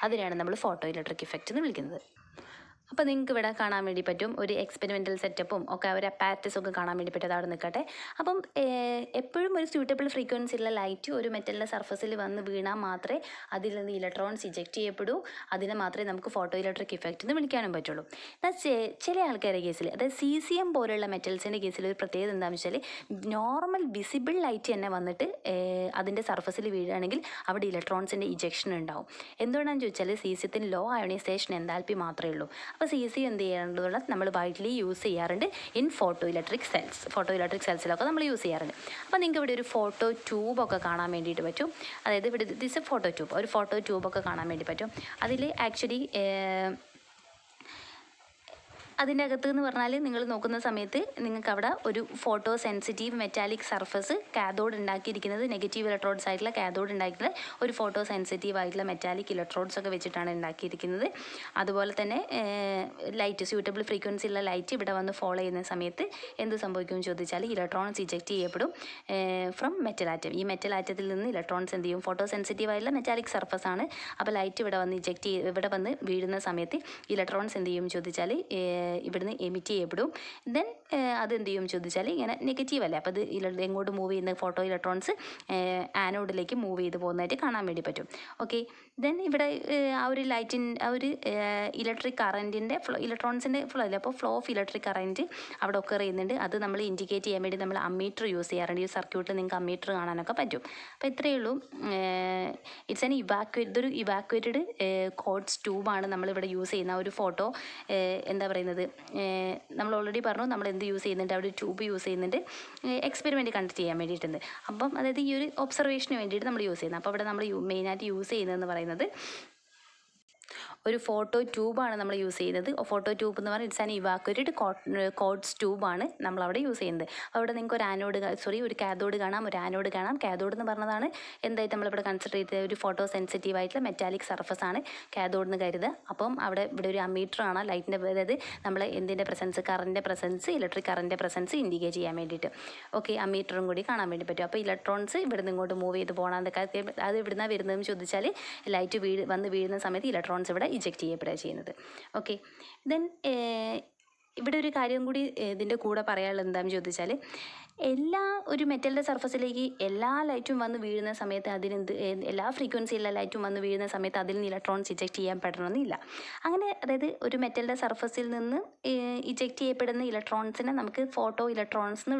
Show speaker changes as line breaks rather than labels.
അതിനെയാണ് നമ്മൾ photo electric effect എന്ന് വിളിക്കുന്നത്. അപ്പോൾ നിങ്ങൾക്ക് ഇവിടെ കാണാൻ വേണ്ടി പറ്റും ഒരു എക്സ്പെരിമെൻ്റൽ സെറ്റപ്പും ഒക്കെ ഒരു അപ്പാരറ്റസും ഒക്കെ കാണാൻ വേണ്ടി പറ്റും. അതവിടെ നിൽക്കട്ടെ. അപ്പം എപ്പോഴും ഒരു സ്യൂട്ടബിൾ ഫ്രീക്വൻസിയുള്ള ലൈറ്റ് ഒരു മെറ്റലിൻ്റെ സർഫസിൽ വന്ന് വീണാൽ മാത്രമേ അതിൽ നിന്ന് ഇലക്ട്രോൺസ് ഇജക്റ്റ് ചെയ്യപ്പെടൂ. അതിനെ മാത്രമേ നമുക്ക് ഫോട്ടോ ഇലക്ട്രിക് ഇഫക്റ്റ് എന്ന് വിളിക്കാനും പറ്റുള്ളൂ. എന്നാൽ ചില ആൾക്കാരുടെ കേസിൽ, അതായത് CCM പോലുള്ള മെറ്റൽസിൻ്റെ കേസിൽ ഒരു പ്രത്യേകത എന്താണെന്ന് വെച്ചാൽ നോർമൽ വിസിബിൾ ലൈറ്റ് തന്നെ വന്നിട്ട് അതിൻ്റെ സർഫസിൽ വീഴുകയാണെങ്കിൽ അവിടെ ഇലക്ട്രോൺസിൻ്റെ ഇജക്ഷൻ ഉണ്ടാവും. എന്തുകൊണ്ടാണെന്ന് ചോദിച്ചാൽ CCMത്തിന് ലോ അയോണൈസേഷൻ എൻതാൽപ്പി മാത്രമേ ഉള്ളൂ. അപ്പോൾ CCM എന്ത് ചെയ്യാറുള്ളത് നമ്മൾ വൈഡ്ലി യൂസ് ചെയ്യാറുണ്ട് ഇൻ ഫോട്ടോ ഇലക്ട്രിക് സെൽസിലൊക്കെ നമ്മൾ യൂസ് ചെയ്യാറുണ്ട്. അപ്പോൾ നിങ്ങൾക്ക് ഇവിടെ ഒരു ഫോട്ടോ ട്യൂബൊക്കെ കാണാൻ വേണ്ടിയിട്ട് പറ്റും. അതായത് ഇവിടെ ദിസ് ഫോട്ടോ ട്യൂബ്, ഒരു ഫോട്ടോ ട്യൂബൊക്കെ കാണാൻ വേണ്ടി പറ്റും. അതിൽ ആക്ച്വലി അതിൻ്റെ അകത്ത് എന്ന് പറഞ്ഞാൽ നിങ്ങൾ നോക്കുന്ന സമയത്ത് നിങ്ങൾക്ക് അവിടെ ഒരു photo sensitive metallic surface cathode ഉണ്ടാക്കിയിരിക്കുന്നത്, നെഗറ്റീവ് ഇലക്ട്രോഡ്സ് ആയിട്ടുള്ള കാഥോഡ് ഉണ്ടാക്കിയിട്ടുള്ള ഒരു ഫോട്ടോ സെൻസിറ്റീവ് ആയിട്ടുള്ള മെറ്റാലിക് ഇലക്ട്രോഡ്സ് ഒക്കെ വെച്ചിട്ടാണ് ഉണ്ടാക്കിയിരിക്കുന്നത്. അതുപോലെ തന്നെ ലൈറ്റ്, സ്യൂട്ടബിൾ ഫ്രീക്വൻസി ഉള്ള ലൈറ്റ് ഇവിടെ വന്ന് ഫോളോ ചെയ്യുന്ന സമയത്ത് എന്ത് സംഭവിക്കുമെന്ന് ചോദിച്ചാൽ ഇലക്ട്രോൺസ് ഇജക്റ്റ് ചെയ്യപ്പെടും ഫ്രം മെറ്റൽ ആറ്റം. ഈ മെറ്റൽ ആറ്റത്തിൽ നിന്ന് ഇലക്ട്രോൺസ് എന്ത് ചെയ്യും, ഫോട്ടോ സെൻസിറ്റീവ് ആയിട്ടുള്ള മെറ്റാലിക് സർഫസ് ആണ്. അപ്പോൾ ലൈറ്റ് ഇവിടെ വന്ന് ഇവിടെ വന്ന് വീഴുന്ന സമയത്ത് ഇലക്ട്രോൺസ് എന്ത് ചെയ്യും ചോദിച്ചാൽ ഇവിടുന്ന് എമിറ്റ് ചെയ്യപ്പെടും. ദെൻ അതെന്ത് ചെയ്യും ചോദിച്ചാൽ ഇങ്ങനെ നെഗറ്റീവ് അല്ലേ, അപ്പോൾ അത് എങ്ങോട്ട് മൂവ് ചെയ്യുന്ന ഫോട്ടോ ഇലക്ട്രോൺസ് ആനോഡിലേക്ക് മൂവ് ചെയ്ത് പോകുന്നതായിട്ട് കാണാൻ വേണ്ടി പറ്റും. ഓക്കെ, ദെൻ ഇവിടെ ആ ഒരു ഇലക്ട്രിക് കറൻറ്റിൻ്റെ ഇലക്ട്രോൺസിൻ്റെ ഫ്ലോ അല്ലേ, അപ്പോൾ ഫ്ലോ ഓഫ് ഇലക്ട്രിക് കറൻറ്റ് അവിടെ ഒക്കെ അറിയുന്നുണ്ട്. അത് നമ്മൾ ഇൻഡിക്കേറ്റ് ചെയ്യാൻ വേണ്ടി നമ്മൾ അമ്മീറ്റർ യൂസ് ചെയ്യാറുണ്ട്. ഈ സർക്യൂട്ടിൽ നിങ്ങൾക്ക് അമ്മീറ്റർ കാണാനൊക്കെ പറ്റും. അപ്പോൾ ഇത്രയേ ഉള്ളൂ. ഇതൊരു ഇവാക്വേറ്റഡ് കോഡ്സ് ട്യൂബാണ് നമ്മളിവിടെ യൂസ് ചെയ്യുന്ന ഒരു ഫോട്ടോ. എന്താ പറയുന്നത്, നമ്മൾ ഓൾറെഡി പറഞ്ഞു നമ്മൾ എന്ത് യൂസ് ചെയ്യുന്നുണ്ട്, അവിടെ ട്യൂബ് യൂസ് ചെയ്യുന്നുണ്ട് എക്സ്പെരിമെൻറ്റ് കണ്ടക്ട് ചെയ്യാൻ വേണ്ടിയിട്ടുണ്ട്. അപ്പം അതായത് ഈ ഒരു ഒബ്സർവേഷന് വേണ്ടിയിട്ട് നമ്മൾ യൂസ് ചെയ്യുന്നത്. അപ്പോൾ അവിടെ നമ്മൾ മെയിനായിട്ട് യൂസ് ചെയ്യുന്നതെന്ന് പറയുന്നത് ഒരു ഫോട്ടോ ട്യൂബാണ് നമ്മൾ യൂസ് ചെയ്യുന്നത്. ഫോട്ടോ ട്യൂബ് എന്ന് പറഞ്ഞാൽ ഇറ്റ്സ് ആൻ ഇവാക്വേറ്റഡ് കോഡ്സ് ട്യൂബാണ് നമ്മളവിടെ യൂസ് ചെയ്യുന്നത്. അവിടെ നിങ്ങൾക്ക് ഒരു കാഥോഡ് കാണാം, ഒരു ആനോഡ് കാണാം. കാഥോഡ് എന്ന് പറഞ്ഞതാണ് എന്തായിട്ട് നമ്മളിവിടെ കൺസിഡർ ചെയ്തത് ഒരു ഫോട്ടോ സെൻസിറ്റീവ് ആയിട്ടുള്ള മെറ്റാലിക് സർഫസ് ആണ് കാഥോഡ് എന്ന് കരുതുക. അപ്പം ഇവിടെ ഒരു അമ്മീറ്റർ ആണ് ലൈറ്റിൻ്റെ, അതായത് നമ്മൾ എന്തിൻ്റെ പ്രസൻസ്, കറൻറ്റിൻ്റെ പ്രസൻസ്, ഇലക്ട്രിക് കറൻറ്റിൻ്റെ പ്രസൻസ് ഇൻഡിക്കേറ്റ് ചെയ്യാൻ വേണ്ടിയിട്ട്. ഓക്കെ, അമ്മീറ്ററും കൂടി കാണാൻ വേണ്ടി പറ്റും. അപ്പോൾ ഇലക്ട്രോൺസ് ഇവിടെ നിന്ന് ഇങ്ങോട്ട് മൂവ് ചെയ്ത് പോകണം. അത് ഇവിടുന്ന് വരുന്നതെന്ന് ചോദിച്ചാൽ ലൈറ്റ് വന്ന് വീഴുന്ന സമയത്ത് ഇലക്ട്രോൺസ് ഇവിടെ ഇജക്റ്റ് ചെയ്യപ്പെടുക ചെയ്യുന്നത്. ഓക്കെ, ദെൻ ഇവിടെ ഒരു കാര്യം കൂടി ഇതിൻ്റെ കൂടെ പറയാനുള്ളത് എന്താണെന്ന് ചോദിച്ചാൽ ഒരു മെറ്റലിൻ്റെ സർഫസിലേക്ക് എല്ലാ ലൈറ്റും വന്ന് വീഴുന്ന സമയത്ത് എല്ലാ ഫ്രീക്വൻസിയുള്ള ലൈറ്റും വന്ന് വീഴുന്ന സമയത്ത് അതിൽ നിന്ന് ഇലക്ട്രോൺസ് ഇജക്റ്റ് ചെയ്യാൻ പെടണമെന്നില്ല. അങ്ങനെ അതായത് ഒരു മെറ്റലിൻ്റെ സർഫസിൽ നിന്ന് ഇജക്റ്റ് ചെയ്യപ്പെടുന്ന ഇലക്ട്രോൺസിനെ നമുക്ക് ഫോട്ടോ ഇലക്ട്രോൺസ് എന്ന്